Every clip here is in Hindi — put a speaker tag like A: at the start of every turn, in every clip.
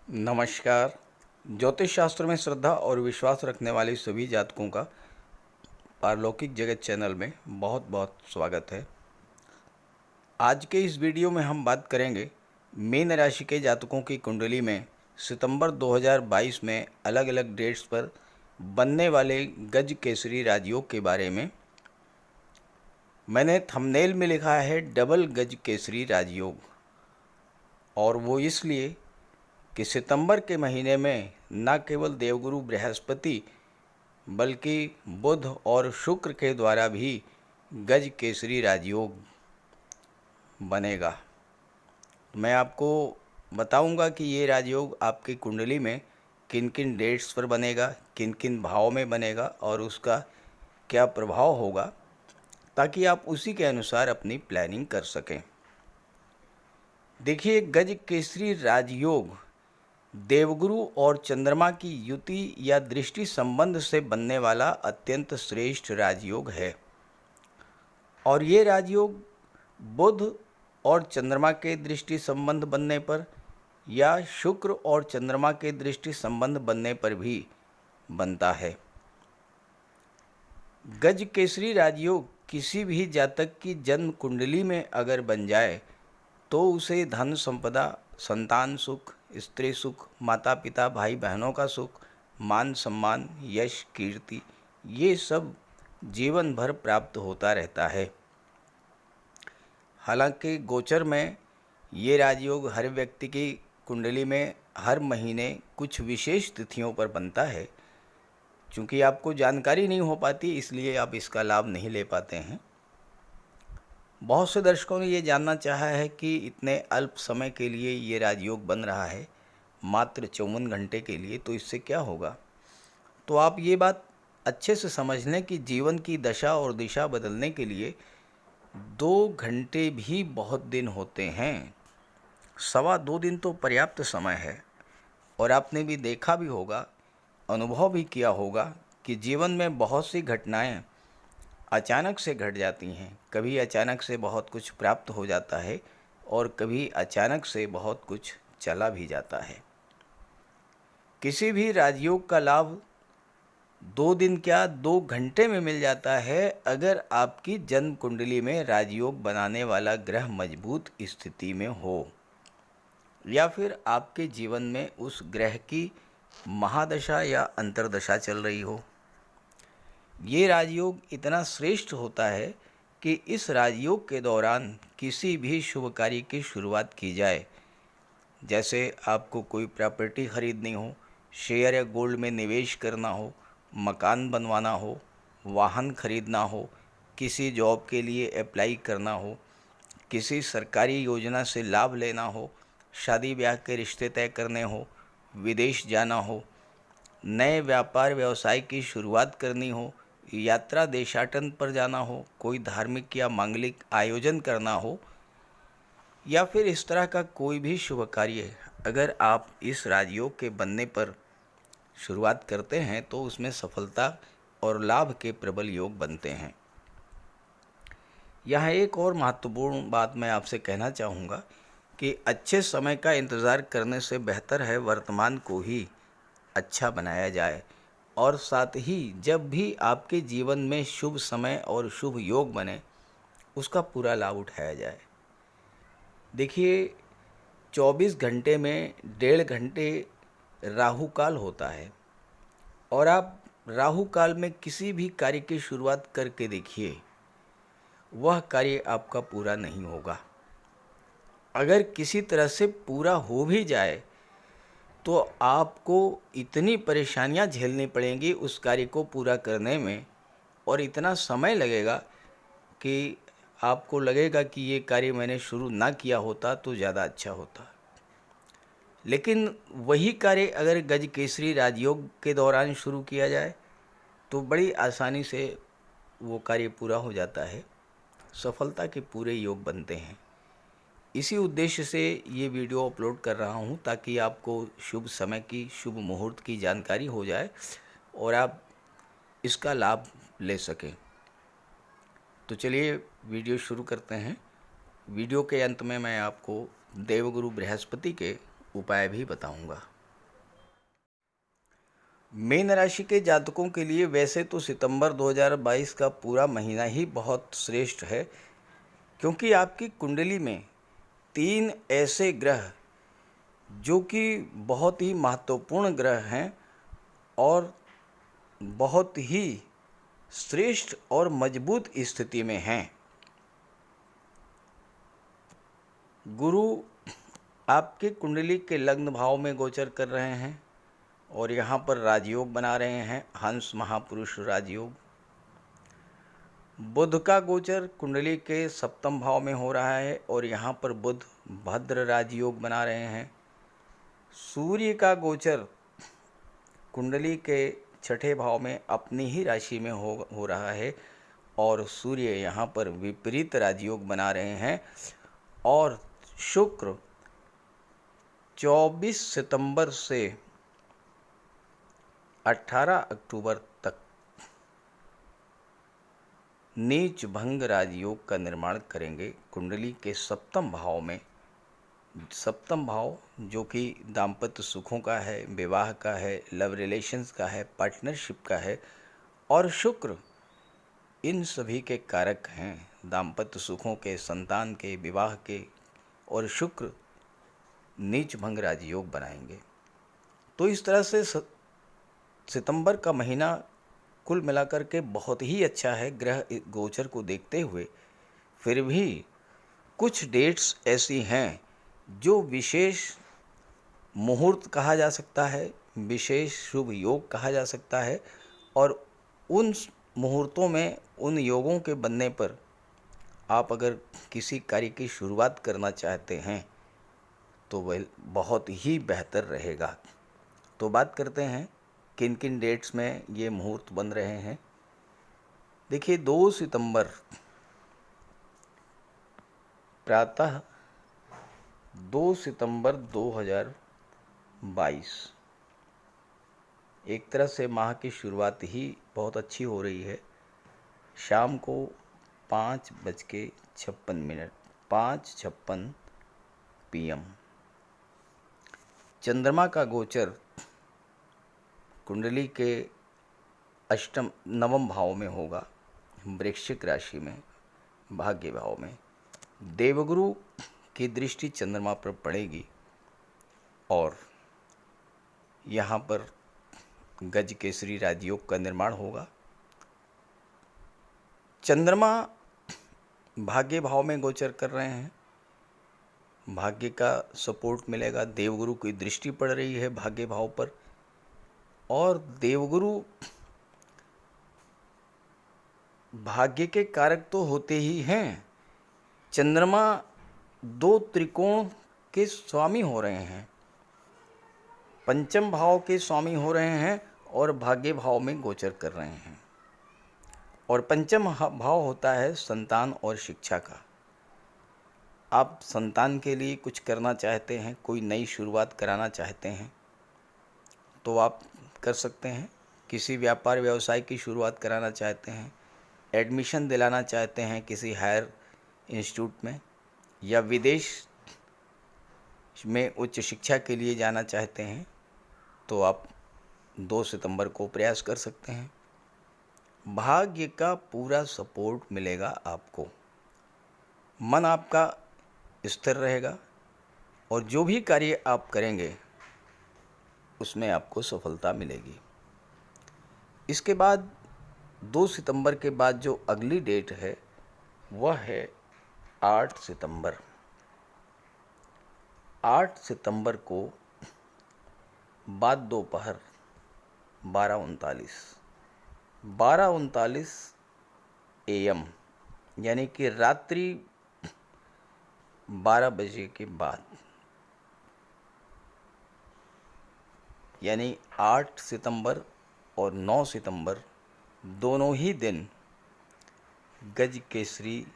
A: नमस्कार। ज्योतिष शास्त्र में श्रद्धा और विश्वास रखने वाले सभी जातकों का पारलौकिक जगत चैनल में बहुत बहुत स्वागत है। आज के इस वीडियो में हम बात करेंगे मीन राशि के जातकों की कुंडली में सितंबर 2022 में अलग अलग डेट्स पर बनने वाले गज केसरी राजयोग के बारे में। मैंने थंबनेल में लिखा है डबल गज केसरी राजयोग, और वो इसलिए कि सितंबर के महीने में न केवल देवगुरु बृहस्पति बल्कि बुध और शुक्र के द्वारा भी गज केसरी राजयोग बनेगा। मैं आपको बताऊंगा कि ये राजयोग आपकी कुंडली में किन किन डेट्स पर बनेगा, किन किन भाव में बनेगा और उसका क्या प्रभाव होगा, ताकि आप उसी के अनुसार अपनी प्लानिंग कर सकें। देखिए, गज केसरी राजयोग देवगुरु और चंद्रमा की युति या दृष्टि संबंध से बनने वाला अत्यंत श्रेष्ठ राजयोग है, और ये राजयोग बुध और चंद्रमा के दृष्टि संबंध बनने पर या शुक्र और चंद्रमा के दृष्टि संबंध बनने पर भी बनता है। गज केसरी राजयोग किसी भी जातक की जन्म कुंडली में अगर बन जाए तो उसे धन संपदा, संतान सुख, स्त्री सुख, माता पिता भाई बहनों का सुख, मान सम्मान, यश, कीर्ति, ये सब जीवन भर प्राप्त होता रहता है। हालांकि गोचर में ये राजयोग हर व्यक्ति की कुंडली में हर महीने कुछ विशेष तिथियों पर बनता है। चूँकि आपको जानकारी नहीं हो पाती, इसलिए आप इसका लाभ नहीं ले पाते हैं। बहुत से दर्शकों ने ये जानना चाहा है कि इतने अल्प समय के लिए ये राजयोग बन रहा है, मात्र 54 घंटे के लिए, तो इससे क्या होगा। तो आप ये बात अच्छे से समझ लें कि जीवन की दशा और दिशा बदलने के लिए 2 घंटे भी बहुत दिन होते हैं। 2.25 दिन तो पर्याप्त समय है। और आपने भी देखा भी होगा, अनुभव भी किया होगा कि जीवन में बहुत सी घटनाएं अचानक से घट जाती हैं। कभी अचानक से बहुत कुछ प्राप्त हो जाता है और कभी अचानक से बहुत कुछ चला भी जाता है। किसी भी राजयोग का लाभ 2 दिन क्या 2 घंटे में मिल जाता है, अगर आपकी जन्म कुंडली में राजयोग बनाने वाला ग्रह मजबूत स्थिति में हो या फिर आपके जीवन में उस ग्रह की महादशा या अंतर्दशा चल रही हो। ये राजयोग इतना श्रेष्ठ होता है कि इस राजयोग के दौरान किसी भी शुभ कार्य की शुरुआत की जाए, जैसे आपको कोई प्रॉपर्टी खरीदनी हो, शेयर या गोल्ड में निवेश करना हो, मकान बनवाना हो, वाहन खरीदना हो, किसी जॉब के लिए अप्लाई करना हो, किसी सरकारी योजना से लाभ लेना हो, शादी ब्याह के रिश्ते तय करने हो, विदेश जाना हो, नए व्यापार व्यवसाय की शुरुआत करनी हो, यात्रा देशाटन पर जाना हो, कोई धार्मिक या मांगलिक आयोजन करना हो, या फिर इस तरह का कोई भी शुभ कार्य अगर आप इस राजयोग के बनने पर शुरुआत करते हैं तो उसमें सफलता और लाभ के प्रबल योग बनते हैं। यहाँ एक और महत्वपूर्ण बात मैं आपसे कहना चाहूँगा कि अच्छे समय का इंतज़ार करने से बेहतर है वर्तमान को ही अच्छा बनाया जाए, और साथ ही जब भी आपके जीवन में शुभ समय और शुभ योग बने उसका पूरा लाभ उठाया जाए। देखिए, 24 घंटे में 1.5 घंटे राहु काल होता है, और आप राहु काल में किसी भी कार्य की शुरुआत करके देखिए, वह कार्य आपका पूरा नहीं होगा। अगर किसी तरह से पूरा हो भी जाए तो आपको इतनी परेशानियां झेलनी पड़ेंगी उस कार्य को पूरा करने में, और इतना समय लगेगा कि आपको लगेगा कि ये कार्य मैंने शुरू ना किया होता तो ज़्यादा अच्छा होता। लेकिन वही कार्य अगर गज केसरी राजयोग के दौरान शुरू किया जाए तो बड़ी आसानी से वो कार्य पूरा हो जाता है, सफलता के पूरे योग बनते हैं। इसी उद्देश्य से ये वीडियो अपलोड कर रहा हूँ, ताकि आपको शुभ समय की, शुभ मुहूर्त की जानकारी हो जाए और आप इसका लाभ ले सकें। तो चलिए वीडियो शुरू करते हैं। वीडियो के अंत में मैं आपको देवगुरु बृहस्पति के उपाय भी बताऊंगा। मीन राशि के जातकों के लिए वैसे तो सितंबर 2022 का पूरा महीना ही बहुत श्रेष्ठ है, क्योंकि आपकी कुंडली में 3 ऐसे ग्रह जो कि बहुत ही महत्वपूर्ण ग्रह हैं और बहुत ही श्रेष्ठ और मजबूत स्थिति में हैं। गुरु आपके कुंडली के लग्न भाव में गोचर कर रहे हैं और यहाँ पर राजयोग बना रहे हैं, हंस महापुरुष राजयोग। बुध का गोचर कुंडली के सप्तम भाव में हो रहा है और यहाँ पर बुध भद्र राजयोग बना रहे हैं। सूर्य का गोचर कुंडली के छठे भाव में अपनी ही राशि में हो रहा है और सूर्य यहाँ पर विपरीत राजयोग बना रहे हैं। और शुक्र 24 सितंबर से 18 अक्टूबर तक नीच भंग राजयोग का निर्माण करेंगे कुंडली के सप्तम भाव में। सप्तम भाव जो कि दाम्पत्य सुखों का है, विवाह का है, लव रिलेशंस का है, पार्टनरशिप का है। और शुक्र इन सभी के कारक हैं, दाम्पत्य सुखों के, संतान के, विवाह के। और शुक्र नीच भंग राजयोग बनाएंगे। तो इस तरह से सितंबर का महीना कुल मिलाकर के बहुत ही अच्छा है ग्रह गोचर को देखते हुए। फिर भी कुछ डेट्स ऐसी हैं जो विशेष मुहूर्त कहा जा सकता है, विशेष शुभ योग कहा जा सकता है। और उन मुहूर्तों में, उन योगों के बनने पर आप अगर किसी कार्य की शुरुआत करना चाहते हैं तो वह बहुत ही बेहतर रहेगा। तो बात करते हैं किन किन डेट्स में ये मुहूर्त बन रहे हैं। देखिए, 2 सितंबर प्रातः 2 सितंबर 2022 एक तरह से माह की शुरुआत ही बहुत अच्छी हो रही है। शाम को 5:56 5:56 PM चंद्रमा का गोचर कुंडली के अष्टम नवम भाव में होगा, वृश्चिक राशि में, भाग्य भाव में। देवगुरु की दृष्टि चंद्रमा पर पड़ेगी और यहाँ पर गज केसरी राजयोग का निर्माण होगा। चंद्रमा भाग्य भाव में गोचर कर रहे हैं, भाग्य का सपोर्ट मिलेगा। देवगुरु की दृष्टि पड़ रही है भाग्य भाव पर और देवगुरु भाग्य के कारक तो होते ही हैं। चंद्रमा 2 त्रिकोण के स्वामी हो रहे हैं, पंचम भाव के स्वामी हो रहे हैं और भाग्य भाव में गोचर कर रहे हैं। और पंचम भाव होता है संतान और शिक्षा का। आप संतान के लिए कुछ करना चाहते हैं, कोई नई शुरुआत कराना चाहते हैं तो आप कर सकते हैं। किसी व्यापार व्यवसाय की शुरुआत कराना चाहते हैं, एडमिशन दिलाना चाहते हैं किसी हायर इंस्टीट्यूट में, या विदेश में उच्च शिक्षा के लिए जाना चाहते हैं तो आप 2 सितंबर को प्रयास कर सकते हैं। भाग्य का पूरा सपोर्ट मिलेगा आपको, मन आपका स्थिर रहेगा और जो भी कार्य आप करेंगे उसमें आपको सफलता मिलेगी। इसके बाद 2 सितंबर के बाद जो अगली डेट है वह है 8 सितंबर। 8 सितंबर को बाद दोपहर 12:39 AM यानी कि रात्रि 12 बजे के बाद, यानी 8 सितंबर और 9 सितंबर दोनों ही दिन गज केसरी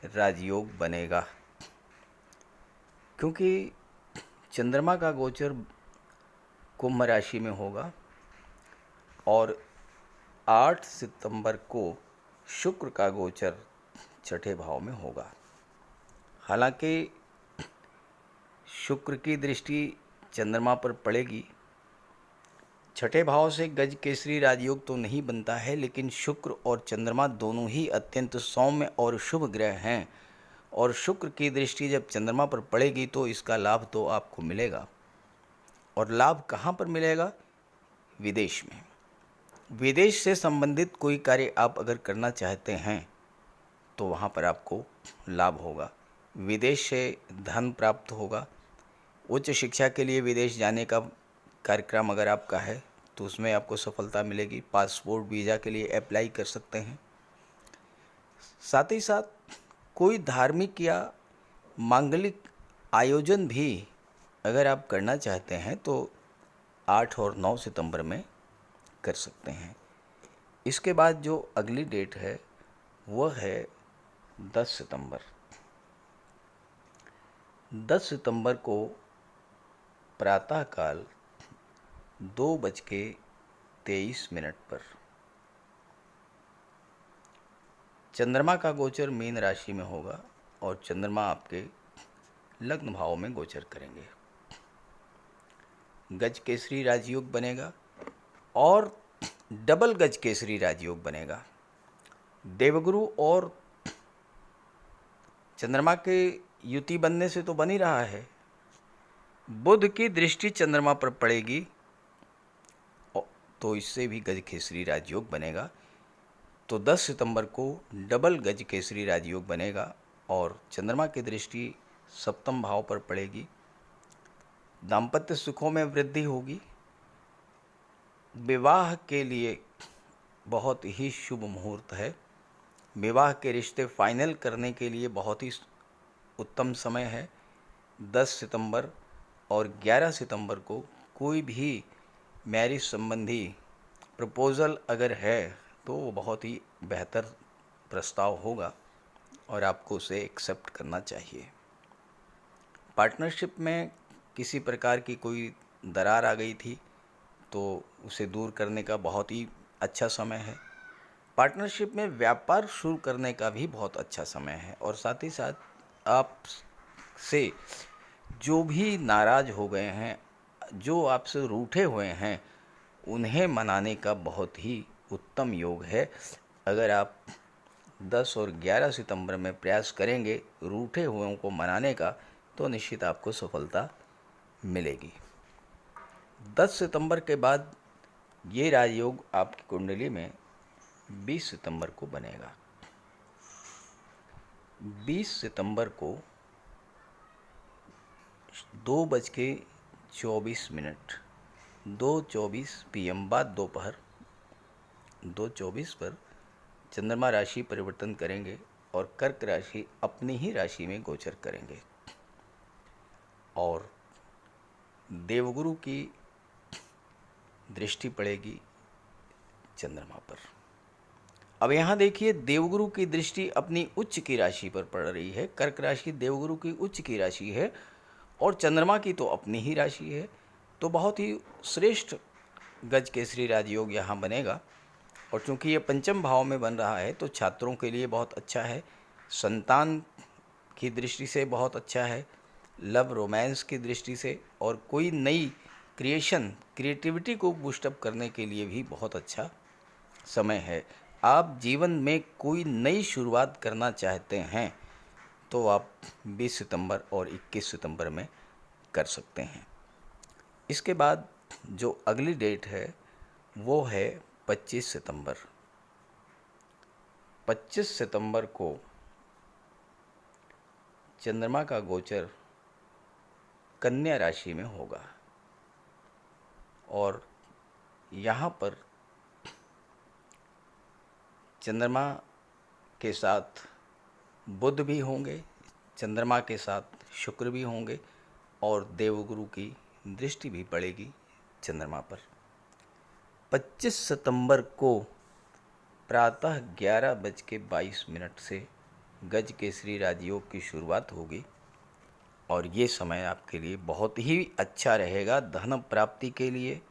A: राजयोग बनेगा। क्योंकि चंद्रमा का गोचर कुंभ राशि में होगा और 8 सितंबर को शुक्र का गोचर छठे भाव में होगा। हालांकि शुक्र की दृष्टि चंद्रमा पर पड़ेगी छठे भाव से गज केसरी राजयोग तो नहीं बनता है, लेकिन शुक्र और चंद्रमा दोनों ही अत्यंत सौम्य और शुभ ग्रह हैं, और शुक्र की दृष्टि जब चंद्रमा पर पड़ेगी तो इसका लाभ तो आपको मिलेगा। और लाभ कहाँ पर मिलेगा? विदेश में। विदेश से संबंधित कोई कार्य आप अगर करना चाहते हैं तो वहाँ पर आपको लाभ होगा। विदेश से धन प्राप्त होगा। उच्च शिक्षा के लिए विदेश जाने का कार्यक्रम अगर आपका है तो उसमें आपको सफलता मिलेगी। पासपोर्ट वीज़ा के लिए अप्लाई कर सकते हैं। साथ ही साथ कोई धार्मिक या मांगलिक आयोजन भी अगर आप करना चाहते हैं तो 8 और 9 सितंबर में कर सकते हैं। इसके बाद जो अगली डेट है वह है 10 सितंबर। 10 सितंबर को प्रातःकाल 2:23 पर चंद्रमा का गोचर मीन राशि में होगा और चंद्रमा आपके लग्न भाव में गोचर करेंगे। गज केसरी राजयोग बनेगा और डबल गज केसरी राजयोग बनेगा। देवगुरु और चंद्रमा के युति बनने से तो बन ही रहा है। बुध की दृष्टि चंद्रमा पर पड़ेगी तो इससे भी गज केसरी राजयोग बनेगा। तो 10 सितंबर को डबल गज केसरी राजयोग बनेगा और चंद्रमा की दृष्टि सप्तम भाव पर पड़ेगी। दाम्पत्य सुखों में वृद्धि होगी। विवाह के लिए बहुत ही शुभ मुहूर्त है। विवाह के रिश्ते फाइनल करने के लिए बहुत ही उत्तम समय है। 10 सितंबर और 11 सितंबर को कोई भी मैरिज संबंधी प्रपोज़ल अगर है तो वो बहुत ही बेहतर प्रस्ताव होगा और आपको उसे एक्सेप्ट करना चाहिए। पार्टनरशिप में किसी प्रकार की कोई दरार आ गई थी तो उसे दूर करने का बहुत ही अच्छा समय है। पार्टनरशिप में व्यापार शुरू करने का भी बहुत अच्छा समय है। और साथ ही साथ आप से जो भी नाराज़ हो गए हैं, जो आपसे रूठे हुए हैं, उन्हें मनाने का बहुत ही उत्तम योग है। अगर आप 10 और 11 सितंबर में प्रयास करेंगे रूठे हुओं को मनाने का तो निश्चित आपको सफलता मिलेगी। 10 सितंबर के बाद ये राजयोग आपकी कुंडली में 20 सितंबर को बनेगा। 20 सितंबर को 2:24 2:24 PM बाद दोपहर 2:24 पर चंद्रमा राशि परिवर्तन करेंगे और कर्क राशि अपनी ही राशि में गोचर करेंगे और देवगुरु की दृष्टि पड़ेगी चंद्रमा पर। अब यहाँ देखिए, देवगुरु की दृष्टि अपनी उच्च की राशि पर पड़ रही है। कर्क राशि देवगुरु की उच्च की राशि है और चंद्रमा की तो अपनी ही राशि है। तो बहुत ही श्रेष्ठ गज केसरी राजयोग यहाँ बनेगा। और चूँकि ये पंचम भाव में बन रहा है तो छात्रों के लिए बहुत अच्छा है। संतान की दृष्टि से बहुत अच्छा है। लव रोमांस की दृष्टि से और कोई नई क्रिएटिविटी को बूस्टअप करने के लिए भी बहुत अच्छा समय है। आप जीवन में कोई नई शुरुआत करना चाहते हैं तो आप 20 सितंबर और 21 सितंबर में कर सकते हैं। इसके बाद जो अगली डेट है वो है 25 सितंबर। 25 सितंबर को चंद्रमा का गोचर कन्या राशि में होगा और यहाँ पर चंद्रमा के साथ बुध भी होंगे, चंद्रमा के साथ शुक्र भी होंगे और देवगुरु की दृष्टि भी पड़ेगी चंद्रमा पर। 25 सितंबर को प्रातः 11:22 से गज केसरी राजयोग की शुरुआत होगी और ये समय आपके लिए बहुत ही अच्छा रहेगा। धन प्राप्ति के लिए,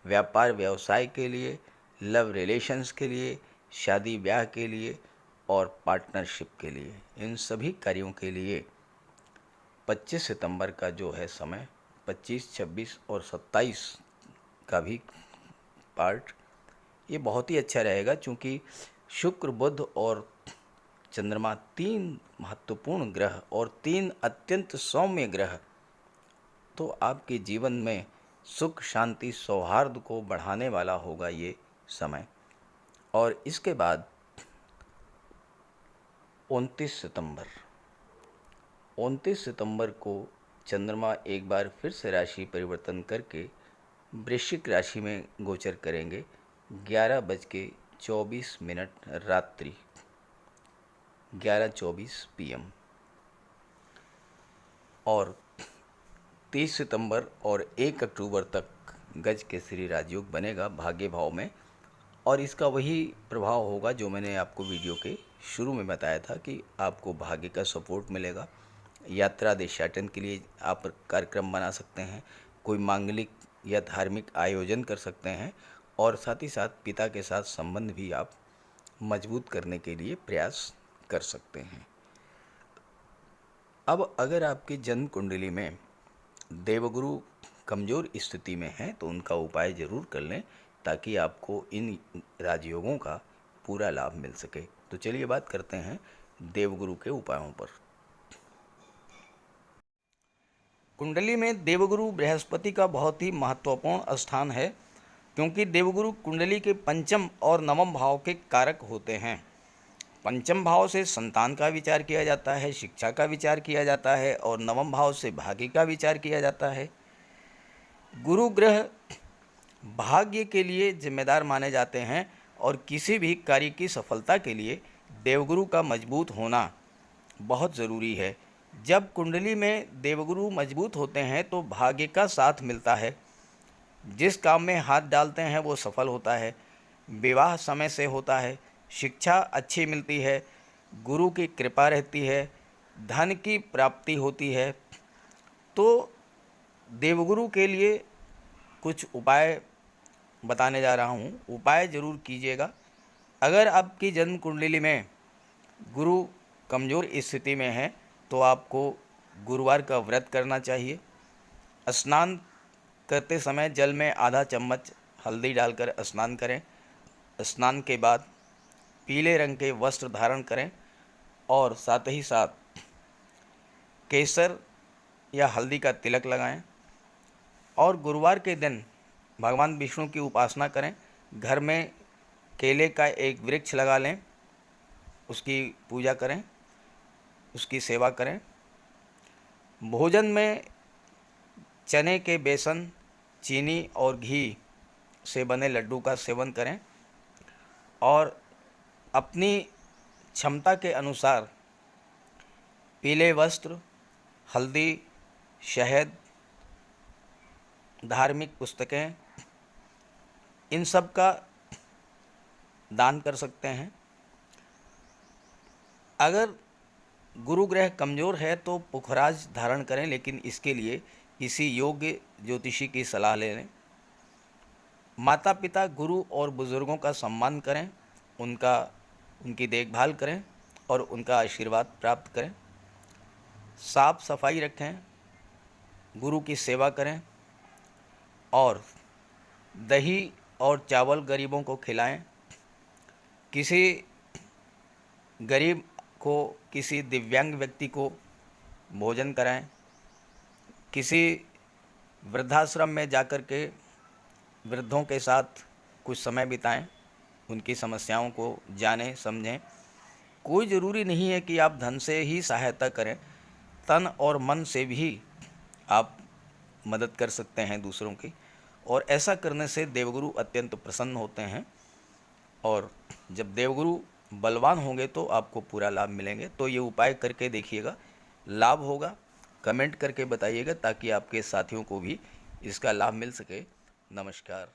A: व्यापार व्यवसाय के लिए, लव रिलेशंस के लिए, शादी ब्याह के लिए और पार्टनरशिप के लिए, इन सभी कार्यों के लिए 25 सितंबर का जो है समय 25, 26 और 27 का भी पार्ट, ये बहुत ही अच्छा रहेगा, क्योंकि शुक्र, बुध और चंद्रमा 3 महत्वपूर्ण ग्रह और 3 अत्यंत सौम्य ग्रह, तो आपके जीवन में सुख, शांति, सौहार्द को बढ़ाने वाला होगा ये समय। और इसके बाद 29 सितंबर को चंद्रमा एक बार फिर से राशि परिवर्तन करके वृश्चिक राशि में गोचर करेंगे 11:24 रात्रि 11:24 PM। और 30 सितंबर और 1 अक्टूबर तक गज केसरी राजयोग बनेगा भाग्य भाव में, और इसका वही प्रभाव होगा जो मैंने आपको वीडियो के शुरू में बताया था कि आपको भाग्य का सपोर्ट मिलेगा। यात्रा, देशाटन के लिए आप कार्यक्रम बना सकते हैं, कोई मांगलिक या धार्मिक आयोजन कर सकते हैं, और साथ ही साथ पिता के साथ संबंध भी आप मजबूत करने के लिए प्रयास कर सकते हैं। अब अगर आपकी जन्म कुंडली में देवगुरु कमज़ोर स्थिति में है तो उनका उपाय ज़रूर कर लें, ताकि आपको इन राजयोगों का पूरा लाभ मिल सके। तो चलिए बात करते हैं देवगुरु के उपायों पर। कुंडली में देवगुरु बृहस्पति का बहुत ही महत्वपूर्ण स्थान है, क्योंकि देवगुरु कुंडली के पंचम और नवम भाव के कारक होते हैं। पंचम भाव से संतान का विचार किया जाता है, शिक्षा का विचार किया जाता है, और नवम भाव से भाग्य का विचार किया जाता है। गुरु ग्रह भाग्य के लिए जिम्मेदार माने जाते हैं, और किसी भी कार्य की सफलता के लिए देवगुरु का मजबूत होना बहुत ज़रूरी है। जब कुंडली में देवगुरु मजबूत होते हैं तो भाग्य का साथ मिलता है, जिस काम में हाथ डालते हैं वो सफल होता है, विवाह समय से होता है, शिक्षा अच्छी मिलती है, गुरु की कृपा रहती है, धन की प्राप्ति होती है। तो देवगुरु के लिए कुछ उपाय बताने जा रहा हूँ, उपाय ज़रूर कीजिएगा। अगर आपकी जन्म कुंडली में गुरु कमज़ोर स्थिति में है तो आपको गुरुवार का व्रत करना चाहिए। स्नान करते समय जल में आधा चम्मच हल्दी डालकर स्नान करें। स्नान के बाद पीले रंग के वस्त्र धारण करें, और साथ ही साथ केसर या हल्दी का तिलक लगाएं। और गुरुवार के दिन भगवान विष्णु की उपासना करें। घर में केले का एक वृक्ष लगा लें, उसकी पूजा करें, उसकी सेवा करें। भोजन में चने के बेसन, चीनी और घी से बने लड्डू का सेवन करें, और अपनी क्षमता के अनुसार पीले वस्त्र, हल्दी, शहद, धार्मिक पुस्तकें, इन सब का दान कर सकते हैं। अगर गुरु ग्रह कमज़ोर है तो पुखराज धारण करें, लेकिन इसके लिए किसी योग्य ज्योतिषी की सलाह ले लें। माता पिता, गुरु और बुज़ुर्गों का सम्मान करें, उनकी देखभाल करें और उनका आशीर्वाद प्राप्त करें। साफ सफाई रखें, गुरु की सेवा करें, और दही और चावल गरीबों को खिलाएं। किसी गरीब को, किसी दिव्यांग व्यक्ति को भोजन कराएं। किसी वृद्धाश्रम में जाकर के वृद्धों के साथ कुछ समय बिताएं, उनकी समस्याओं को जानें, समझें। कोई ज़रूरी नहीं है कि आप धन से ही सहायता करें, तन और मन से भी आप मदद कर सकते हैं दूसरों की, और ऐसा करने से देवगुरु अत्यंत प्रसन्न होते हैं। और जब देवगुरु बलवान होंगे तो आपको पूरा लाभ मिलेंगे। तो ये उपाय करके देखिएगा, लाभ होगा। कमेंट करके बताइएगा ताकि आपके साथियों को भी इसका लाभ मिल सके। नमस्कार।